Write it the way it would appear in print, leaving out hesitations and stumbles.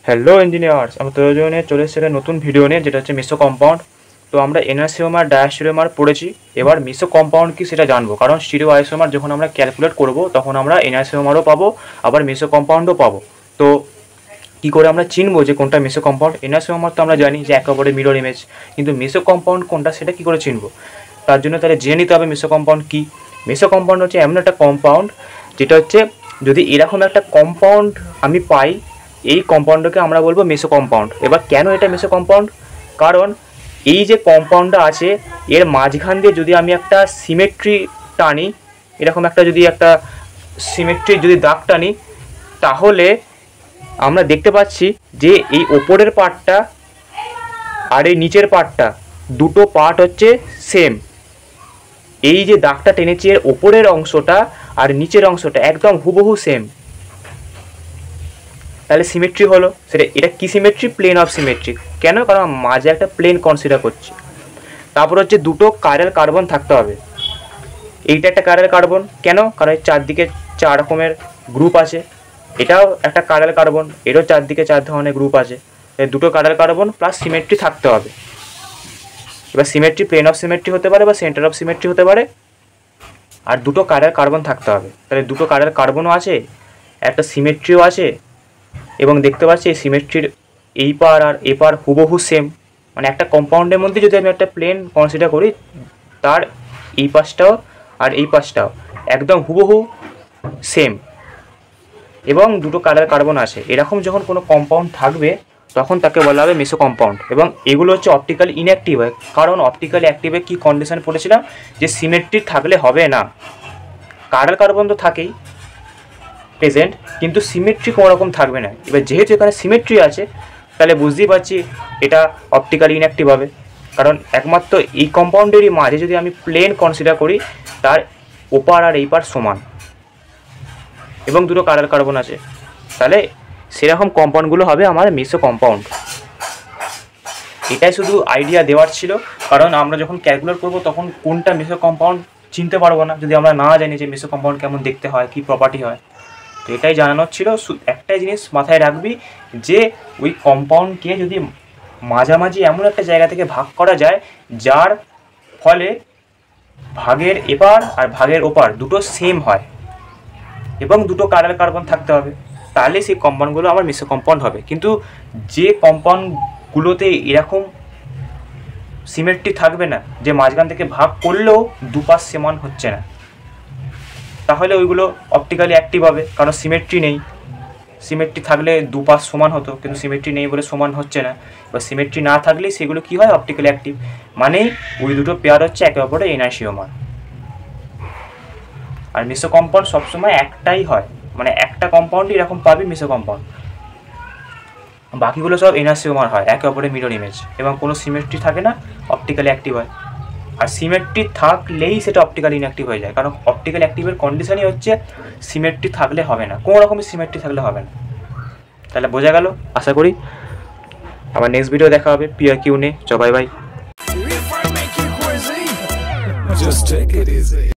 Hello engineers, আমরা প্রয়োজনে চলে এসেছে নতুন ভিডিও নিয়ে, যেটা হচ্ছে মেসো কম্পাউন্ড। তো আমরা এনআরসিওমার ডায়াস্টেরিওমার পড়েছি, এবার মেসো কম্পাউন্ড কি সেটা জানবো। কারণ স্টিরিও আইসোমার যখন আমরা ক্যালকুলেট করব তখন আমরা এনআরসিওমারও পাবো, আবার মেসো কম্পাউন্ডও পাবো। তো কী করে আমরা চিনবো যে কোনটা মেসো কম্পাউন্ড? এনআরসিওমার তো আমরা জানি যে একেবারে মিরর ইমেজ, কিন্তু মেসো কম্পাউন্ড কোনটা সেটা কী করে চিনবো? তার জন্য তাহলে জেনে নিতে হবে মেসো কম্পাউন্ড কী। মেসো কম্পাউন্ড হচ্ছে এমন একটা কম্পাউন্ড যেটা হচ্ছে, যদি এরকম একটা কম্পাউন্ড আমি পাই, এই কম্পাউন্ডকে আমরা বলবো মেসো কম্পাউন্ড। এবার কেন এটা মেসো কম্পাউন্ড? কারণ এই যে কম্পাউন্ডটা আছে এর মাঝখান দিয়ে যদি আমি একটা সিমেট্রি টানি, এরকম একটা যদি একটা সিমেট্রি যদি দাগ টানি, তাহলে আমরা দেখতে পাচ্ছি যে এই ওপরের পার্টটা আর এই নিচের পার্টটা, দুটো পার্ট হচ্ছে সেম। এই যে দাগটা টেনেছি এর ওপরের অংশটা আর নিচের অংশটা একদম হুবহু সেম। তাহলে সিমেট্রি হলো সেটা। এটা কি সিমেট্রি? Plane of symmetry. কেন? কারণ মাঝে একটা প্লেন কনসিডার করছি। তারপর হচ্ছে দুটো কাইরাল কার্বন থাকতে হবে। এইটা একটা কাইরাল কার্বন। কেন? কারণ এর চারদিকে 4 রকমের গ্রুপ আছে। এটাও একটা কাইরাল কার্বন, এরও চারদিকে 4 ধরনের গ্রুপ আছে। দুটো কাইরাল কার্বন প্লাস সিমেট্রি থাকতে হবে। এবার সিমেট্রি প্লেন অফ সিমেট্রি হতে পারে বা সেন্টার অফ সিমেট্রি হতে পারে, আর দুটো কাইরাল কার্বন থাকতে হবে। তাহলে দুটো কাইরাল কার্বনও আছে, একটা সিমেট্রিও আছে, এবং দেখতে পাচ্ছি এই সিমেট্রির এই পার আর এ পার হুবহু সেম। মানে একটা কম্পাউন্ডের মধ্যে যদি আমি একটা প্লেন কনসিডার করি, তার এই পাশটাও আর এই পাশটাও একদম হুবহু সেম, এবং দুটো কালার কার্বন আছে। এরকম যখন কোনো কম্পাউন্ড থাকবে তখন তাকে বলা হবে মেসো কম্পাউন্ড। এবং এগুলো হচ্ছে অপটিক্যালি ইনঅ্যাক্টিভ হয়। কারণ অপটিক্যালি অ্যাক্টিভে কী কন্ডিশন পড়েছিলাম, যে সিমেট্রি থাকলে হবে না। কালার কার্বন তো থাকেই প্রেজেন্ট, কিন্তু সিমেট্রি কোনো রকম থাকবে না। এবার যেহেতু এখানে সিমেট্রি আছে, তাহলে বুঝতেই পারছি এটা অপটিক্যালি ইনঅ্যাক্টিভ হবে। কারণ একমাত্র এই কম্পাউন্ডেরই মাঝে যদি আমি প্লেন কনসিডার করি, তার ওপার আর এই পার সমান, এবং দুটো কালার কার্বন আছে, তাহলে সেরকম কম্পাউন্ডগুলো হবে আমার মেসো কম্পাউন্ড। এটাই শুধু আইডিয়া দেওয়ার ছিল, কারণ আমরা যখন ক্যালকুলেট করব তখন কোনটা মেসো কম্পাউন্ড চিনতে পারবো না যদি আমরা না জানি যে মেসো কম্পাউন্ড কেমন দেখতে হয়, কী প্রপার্টি হয়। তো এটাই জানানোর ছিল। একটাই জিনিস মাথায় রাখবি, যে ওই কম্পাউন্ডকে যদি মাঝামাঝি এমন একটা জায়গা থেকে ভাগ করা যায় যার ফলে ভাগের এপার আর ভাগের ওপার দুটো সেম হয়, এবং দুটো কালার কার্বন থাকতে হবে, তাহলে সেই কম্পাউন্ডগুলো আমার মেসো কম্পাউন্ড হবে। কিন্তু যে কম্পাউন্ডগুলোতে এরকম সিমেট্রি থাকবে না, যে মাঝখান থেকে ভাগ করলেও দুপাশ সমান হচ্ছে না, তাহলে ওইগুলো অপটিক্যালি অ্যাক্টিভ হবে। কারণ সিমেট্রি নেই। সিমেট্রি থাকলে দুপাশ সমান হতো, কিন্তু সিমেট্রি নেই বলে সমান হচ্ছে না। এবার সিমেট্রি না থাকলে সেগুলো কী হয়? Optically active. মানে ওই দুটো পেয়ার হচ্ছে একে অপরের এনআরসিওমার। আর মেসো কম্পাউন্ড সবসময় একটাই হয়, মানে একটা কম্পাউন্ডই এরকম পাবি মেসো কম্পাউন্ড। বাকিগুলো সব এনআরসিওমার হয়, একে অপরের মিরর ইমেজ, এবং কোনো সিমেট্রি থাকে না, অপটিক্যালি অ্যাক্টিভ হয়। আর সিমেট্রি থাকলেই সেটা অপটিক্যালি ইনঅ্যাক্টিভ হয়ে যায়। কারণ অপটিক্যালি অ্যাক্টিভের কন্ডিশনই হচ্ছে সিমেট্রি থাকলে হবে না, কোনো রকমের সিমেট্রি থাকলে হবে না। তাহলে বোঝা গেল আশা করি। আবার নেক্সট ভিডিও দেখা হবে PRQ নিয়ে। Bye bye.